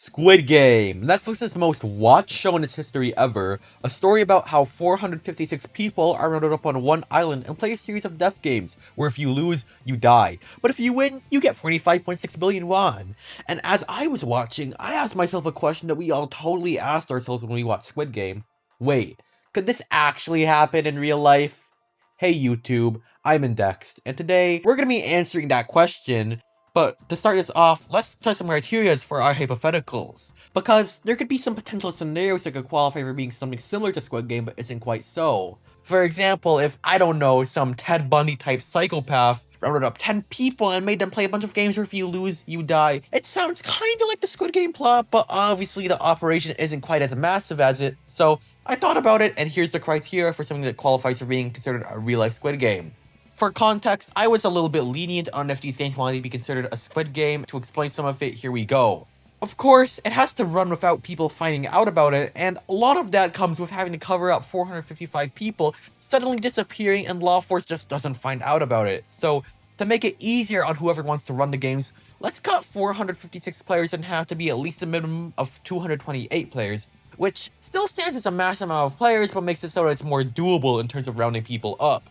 Squid Game, Netflix's most watched show in its history ever, a story about how 456 people are rounded up on one island and play a series of death games, where if you lose, you die, but if you win, you get 45.6 billion won. And as I was watching, I asked myself a question that we all totally asked ourselves when we watched Squid Game. Wait, could this actually happen in real life? Hey YouTube, I'm Indexed, and today we're gonna be answering that question. But to start this off, let's try some criteria for our hypotheticals, because there could be some potential scenarios that could qualify for being something similar to Squid Game but isn't quite so. For example, if, I don't know, some Ted Bundy type psychopath rounded up 10 people and made them play a bunch of games where if you lose, you die. It sounds kinda like the Squid Game plot, but obviously the operation isn't quite as massive as it, so I thought about it, and here's the criteria for something that qualifies for being considered a real-life Squid Game. For context, I was a little bit lenient on if these games wanted to be considered a Squid Game. To explain some of it, here we go. Of course, it has to run without people finding out about it, and a lot of that comes with having to cover up 455 people suddenly disappearing and Law Force just doesn't find out about it. So, to make it easier on whoever wants to run the games, let's cut 456 players in half to be at least a minimum of 228 players, which still stands as a massive amount of players but makes it so that it's more doable in terms of rounding people up.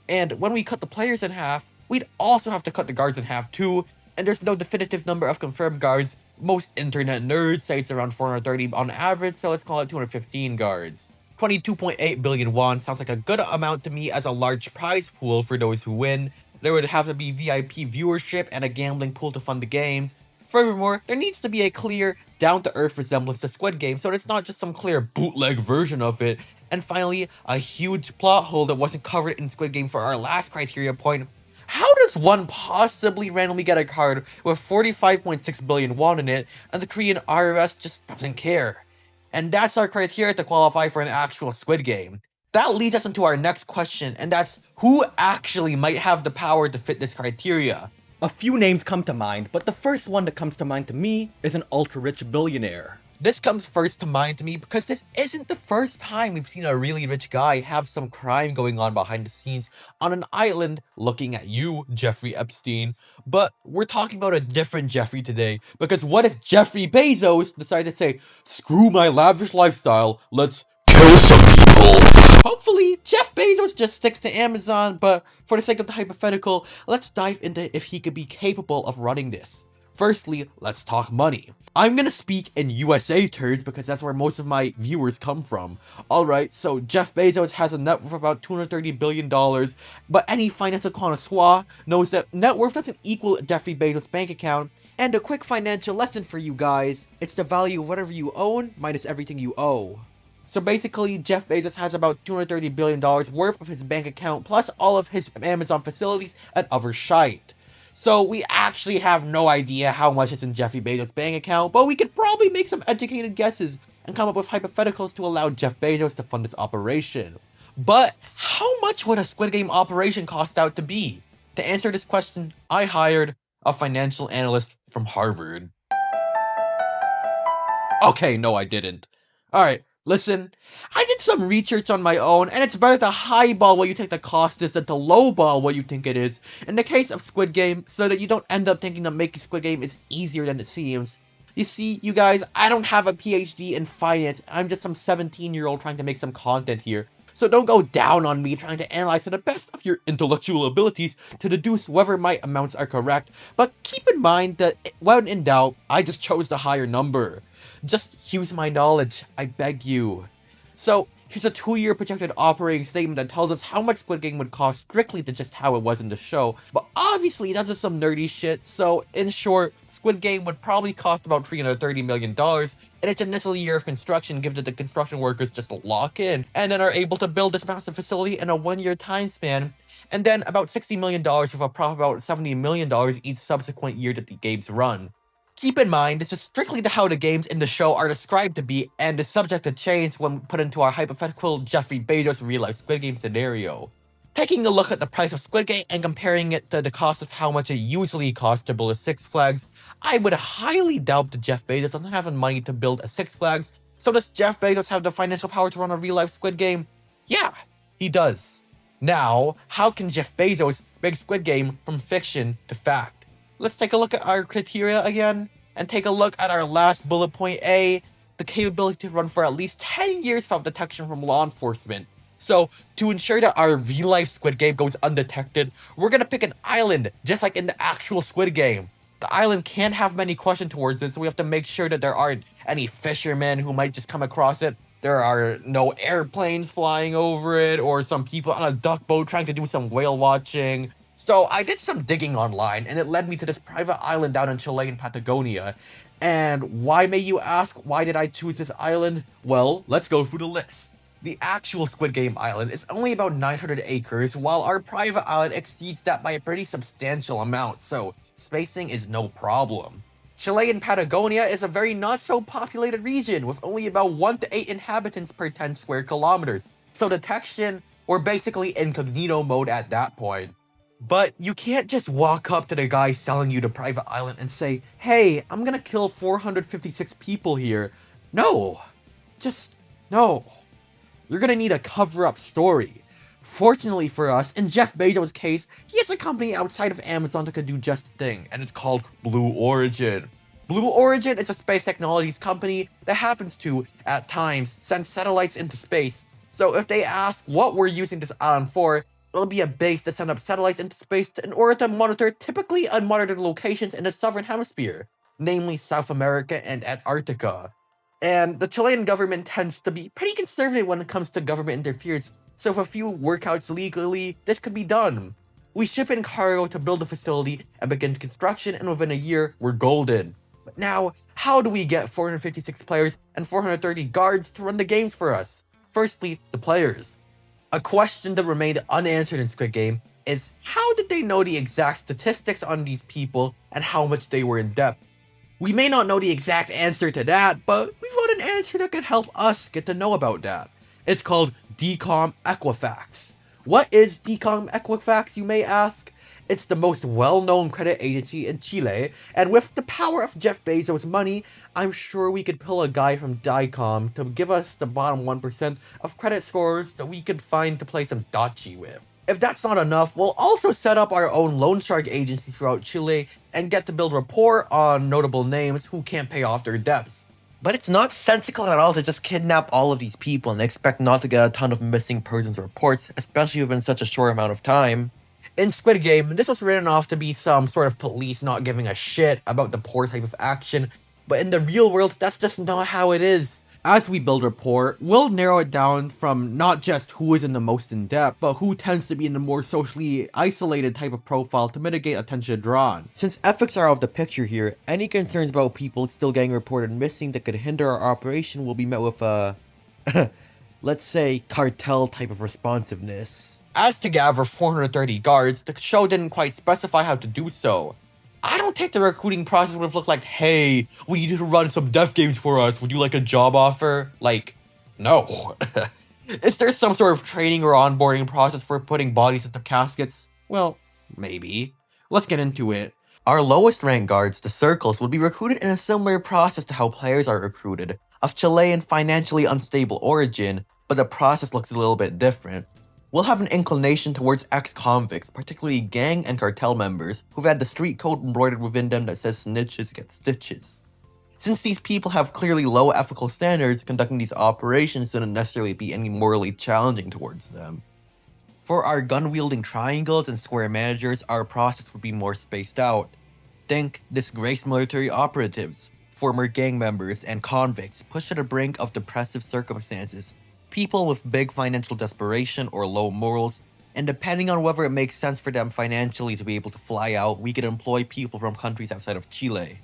And when we cut the players in half, we'd also have to cut the guards in half too, and there's no definitive number of confirmed guards. Most internet nerds say it's around 430 on average, so let's call it 215 guards. 22.8 billion won sounds like a good amount to me as a large prize pool for those who win. There would have to be VIP viewership and a gambling pool to fund the games. Furthermore, there needs to be a clear, down-to-earth resemblance to Squid Game, so it's not just some clear bootleg version of it. And finally, a huge plot hole that wasn't covered in Squid Game for our last criteria point. How does one possibly randomly get a card with 45.6 billion won in it, and the Korean IRS just doesn't care? And that's our criteria to qualify for an actual Squid Game. That leads us into our next question, and that's who actually might have the power to fit this criteria? A few names come to mind, but the first one that comes to mind to me is an ultra-rich billionaire. This comes first to mind to me because this isn't the first time we've seen a really rich guy have some crime going on behind the scenes on an island looking at you, Jeffrey Epstein. But we're talking about a different Jeffrey today, because what if Jeffrey Bezos decided to say, screw my lavish lifestyle, let's kill some people? Hopefully, Jeff Bezos just sticks to Amazon, but for the sake of the hypothetical, let's dive into if he could be capable of running this. Firstly, let's talk money. I'm gonna speak in USA terms because that's where most of my viewers come from. Alright, so Jeff Bezos has a net worth of about $230 billion, but any financial connoisseur knows that net worth doesn't equal Jeffrey Bezos' bank account. And a quick financial lesson for you guys, it's the value of whatever you own minus everything you owe. So basically, Jeff Bezos has about $230 billion worth of his bank account plus all of his Amazon facilities and other shite. So we actually have no idea how much is in Jeffrey Bezos' bank account, but we could probably make some educated guesses and come up with hypotheticals to allow Jeff Bezos to fund this operation. But how much would a Squid Game operation cost out to be? To answer this question, I hired a financial analyst from Harvard. Okay, no I didn't. Alright. Listen, I did some research on my own, and it's better to highball what you think the cost is than to lowball what you think it is, in the case of Squid Game, so that you don't end up thinking that making Squid Game is easier than it seems. You see, you guys, I don't have a PhD in finance, I'm just some 17-year-old trying to make some content here. So don't go down on me trying to analyze to the best of your intellectual abilities to deduce whether my amounts are correct, but keep in mind that when in doubt, I just chose the higher number. Just use my knowledge, I beg you. So, here's a 2-year projected operating statement that tells us how much Squid Game would cost strictly to just how it was in the show, but obviously that's just some nerdy shit, so in short, Squid Game would probably cost about $330 million in its initial year of construction, given that the construction workers just lock in, and then are able to build this massive facility in a 1-year time span, and then about $60 million with a profit about $70 million each subsequent year that the games run. Keep in mind, this is strictly to how the games in the show are described to be, and is subject to change when put into our hypothetical Jeffrey Bezos real-life Squid Game scenario. Taking a look at the price of Squid Game and comparing it to the cost of how much it usually costs to build a Six Flags, I would highly doubt that Jeff Bezos doesn't have the money to build a Six Flags. So does Jeff Bezos have the financial power to run a real-life Squid Game? Yeah, he does. Now, how can Jeff Bezos make Squid Game from fiction to fact? Let's take a look at our criteria again. and take a look at our last bullet point A, the capability to run for at least 10 years without detection from law enforcement. So, to ensure that our real-life Squid Game goes undetected, we're gonna pick an island, just like in the actual Squid Game. The island can't have many questions towards it, so we have to make sure that there aren't any fishermen who might just come across it. There are no airplanes flying over it, or some people on a duck boat trying to do some whale watching. So I did some digging online, and it led me to this private island down in Chilean Patagonia. And why, may you ask, why did I choose this island? Well, let's go through the list. The actual Squid Game island is only about 900 acres, while our private island exceeds that by a pretty substantial amount, so spacing is no problem. Chilean Patagonia is a very not so populated region with only about 1 to 8 inhabitants per 10 square kilometers, so detection, we're basically incognito mode at that point. But you can't just walk up to the guy selling you the private island and say, hey, I'm gonna kill 456 people here. No. Just no. You're gonna need a cover-up story. Fortunately for us, in Jeff Bezos' case, he has a company outside of Amazon that could do just a thing, and it's called Blue Origin. Blue Origin is a space technologies company that happens to, at times, send satellites into space. So if they ask what we're using this island for, it'll be a base to send up satellites into space in order to monitor typically unmonitored locations in the southern hemisphere, namely South America and Antarctica. And the Chilean government tends to be pretty conservative when it comes to government interference, so if a few workouts legally, this could be done. We ship in cargo to build the facility and begin construction, and within a year, we're golden. But now, how do we get 456 players and 430 guards to run the games for us? Firstly, the players. A question that remained unanswered in Squid Game is how did they know the exact statistics on these people and how much they were in debt? We may not know the exact answer to that, but we've got an answer that could help us get to know about that. It's called DCOM Equifax. What is DCOM Equifax, you may ask? It's the most well-known credit agency in Chile, and with the power of Jeff Bezos' money, I'm sure we could pull a guy from DICOM to give us the bottom 1% of credit scores that we could find to play some dachi with. If that's not enough, we'll also set up our own loan shark agency throughout Chile and get to build rapport on notable names who can't pay off their debts. But it's not sensical at all to just kidnap all of these people and expect not to get a ton of missing persons reports, especially within such a short amount of time. In Squid Game, this was written off to be some sort of police not giving a shit about the poor type of action, but in the real world, that's just not how it is. As we build rapport, we'll narrow it down from not just who is in the most in debt, but who tends to be in the more socially isolated type of profile to mitigate attention drawn. Since ethics are out of the picture here, any concerns about people still getting reported missing that could hinder our operation will be met with a, let's say, cartel type of responsiveness. As to gather 430 guards, the show didn't quite specify how to do so. I don't think the recruiting process would have looked like, hey, we need you to run some death games for us, would you like a job offer? Like, no. Is there some sort of training or onboarding process for putting bodies into caskets? Well, maybe. Let's get into it. Our lowest rank guards, the Circles, would be recruited in a similar process to how players are recruited, of Chilean financially unstable origin, but the process looks a little bit different. We'll have an inclination towards ex-convicts, particularly gang and cartel members, who've had the street code embroidered within them that says snitches get stitches. Since these people have clearly low ethical standards, conducting these operations shouldn't necessarily be any morally challenging towards them. For our gun-wielding triangles and square managers, our process would be more spaced out. Think disgraced military operatives, former gang members, and convicts pushed to the brink of depressive circumstances, people with big financial desperation or low morals, and depending on whether it makes sense for them financially to be able to fly out, we could employ people from countries outside of Chile.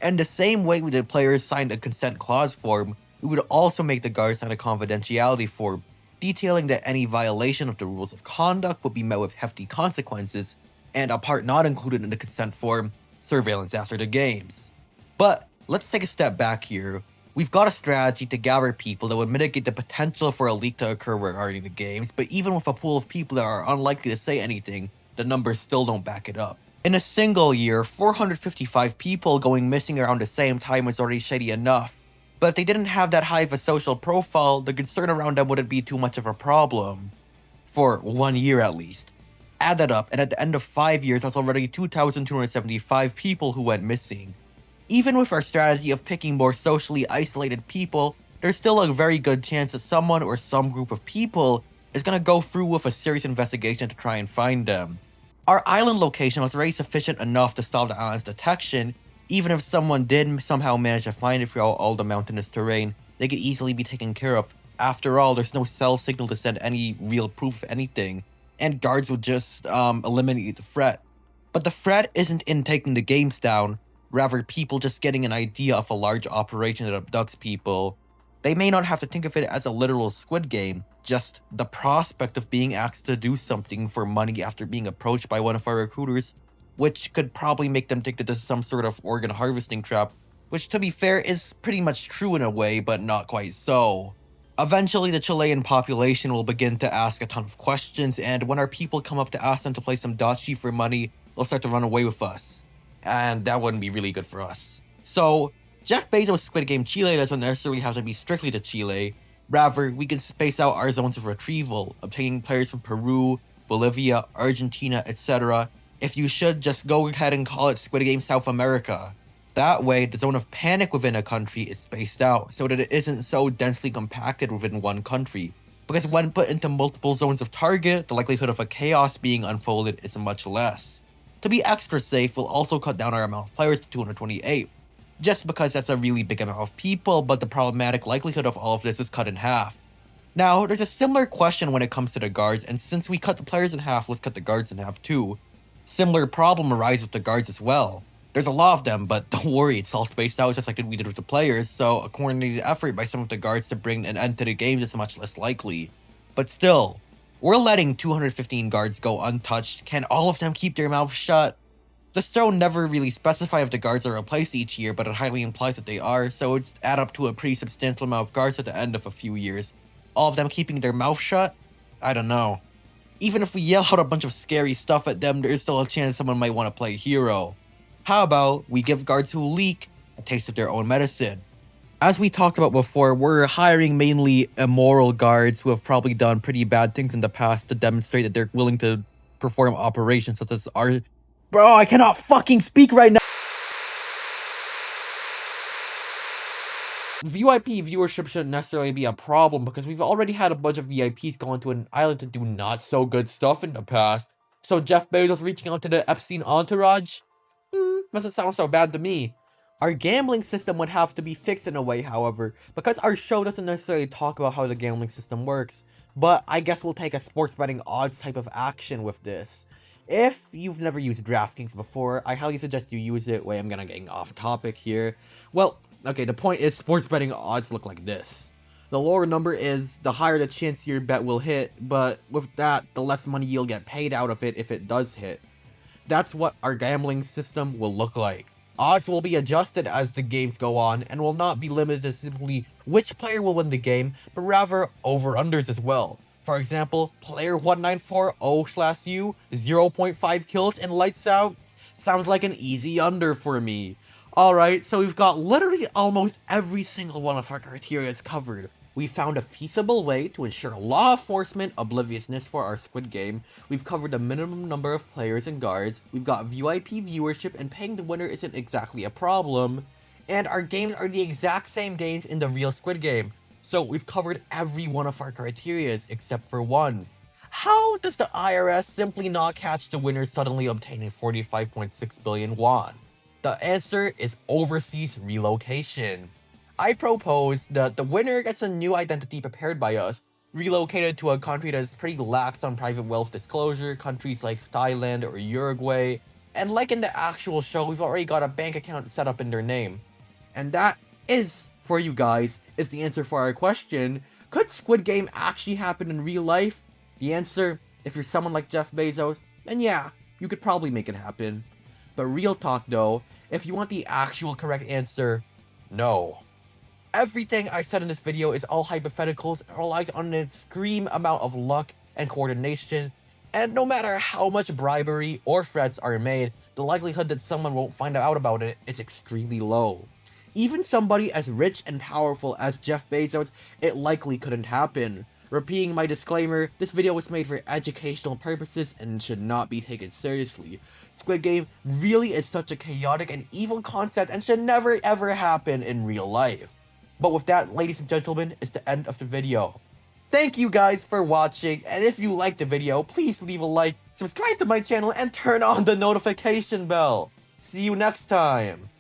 And the same way we did players sign a consent clause form, we would also make the guards sign a confidentiality form, detailing that any violation of the rules of conduct would be met with hefty consequences, and a part not included in the consent form, surveillance after the games. But let's take a step back here. We've got a strategy to gather people that would mitigate the potential for a leak to occur regarding the games, but even with a pool of people that are unlikely to say anything, the numbers still don't back it up. In a single year, 455 people going missing around the same time is already shady enough. But if they didn't have that high of a social profile, the concern around them wouldn't be too much of a problem. For 1 year at least. Add that up, and at the end of 5 years, that's already 2,275 people who went missing. Even with our strategy of picking more socially isolated people, there's still a very good chance that someone or some group of people is gonna go through with a serious investigation to try and find them. Our island location was already sufficient enough to stop the island's detection. Even if someone did somehow manage to find it throughout all the mountainous terrain, they could easily be taken care of. After all, there's no cell signal to send any real proof of anything, and guards would just eliminate the threat. But the threat isn't in taking the games down, rather people just getting an idea of a large operation that abducts people. They may not have to think of it as a literal Squid Game, just the prospect of being asked to do something for money after being approached by one of our recruiters, which could probably make them think that this is some sort of organ harvesting trap, which to be fair is pretty much true in a way, but not quite so. Eventually, the Chilean population will begin to ask a ton of questions, and when our people come up to ask them to play some dachi for money, they'll start to run away with us. And that wouldn't be really good for us. So, Jeff Bezos' Squid Game Chile doesn't necessarily have to be strictly to Chile. Rather, we can space out our zones of retrieval, obtaining players from Peru, Bolivia, Argentina, etc. If you should, just go ahead and call it Squid Game South America. That way, the zone of panic within a country is spaced out so that it isn't so densely compacted within one country. Because when put into multiple zones of target, the likelihood of a chaos being unfolded is much less. To be extra safe, we'll also cut down our amount of players to 228. Just because that's a really big amount of people, but the problematic likelihood of all of this is cut in half. Now, there's a similar question when it comes to the guards, and since we cut the players in half, let's cut the guards in half too. Similar problem arises with the guards as well. There's a lot of them, but don't worry, it's all spaced out just like we did with the players, so a coordinated effort by some of the guards to bring an end to the game is much less likely. But still, we're letting 215 guards go untouched. Can all of them keep their mouths shut? The stone never really specifies if the guards are replaced each year, but it highly implies that they are, so it's add up to a pretty substantial amount of guards at the end of a few years. All of them keeping their mouth shut? I don't know. Even if we yell out a bunch of scary stuff at them, there's still a chance someone might want to play hero. How about we give guards who leak a taste of their own medicine? As we talked about before, we're hiring mainly immoral guards who have probably done pretty bad things in the past to demonstrate that they're willing to perform operations such as our... Bro, I cannot fucking speak right now! VIP viewership shouldn't necessarily be a problem because we've already had a bunch of VIPs go into an island to do not so good stuff in the past. So Jeff Bezos reaching out to the Epstein entourage? Doesn't sound so bad to me. Our gambling system would have to be fixed in a way, however, because our show doesn't necessarily talk about how the gambling system works, but I guess we'll take a sports betting odds type of action with this. If you've never used DraftKings before, I highly suggest you use it. Wait, I'm gonna get off topic here. Well, okay, the point is sports betting odds look like this. The lower number is, the higher the chance your bet will hit, but with that, the less money you'll get paid out of it if it does hit. That's what our gambling system will look like. Odds will be adjusted as the games go on and will not be limited to simply which player will win the game, but rather over-unders as well. For example, player 1940/U, 0.5 kills and lights out. Sounds like an easy under for me. Alright, so we've got literally almost every single one of our criteria covered. We found a feasible way to ensure law enforcement obliviousness for our Squid Game. We've covered the minimum number of players and guards. We've got VIP viewership, and paying the winner isn't exactly a problem. And our games are the exact same games in the real Squid Game. So we've covered every one of our criterias except for one. How does the IRS simply not catch the winner suddenly obtaining 45.6 billion won? The answer is overseas relocation. I propose that the winner gets a new identity prepared by us, relocated to a country that is pretty lax on private wealth disclosure, countries like Thailand or Uruguay, and like in the actual show, we've already got a bank account set up in their name. And that is, for you guys, is the answer for our question, could Squid Game actually happen in real life? The answer, if you're someone like Jeff Bezos, then yeah, you could probably make it happen. But real talk though, if you want the actual correct answer, no. Everything I said in this video is all hypotheticals and relies on an extreme amount of luck and coordination, and no matter how much bribery or threats are made, the likelihood that someone won't find out about it is extremely low. Even somebody as rich and powerful as Jeff Bezos, it likely couldn't happen. Repeating my disclaimer, this video was made for educational purposes and should not be taken seriously. Squid Game really is such a chaotic and evil concept and should never ever happen in real life. But with that, ladies and gentlemen, is the end of the video. Thank you guys for watching, and if you liked the video, please leave a like, subscribe to my channel, and turn on the notification bell. See you next time!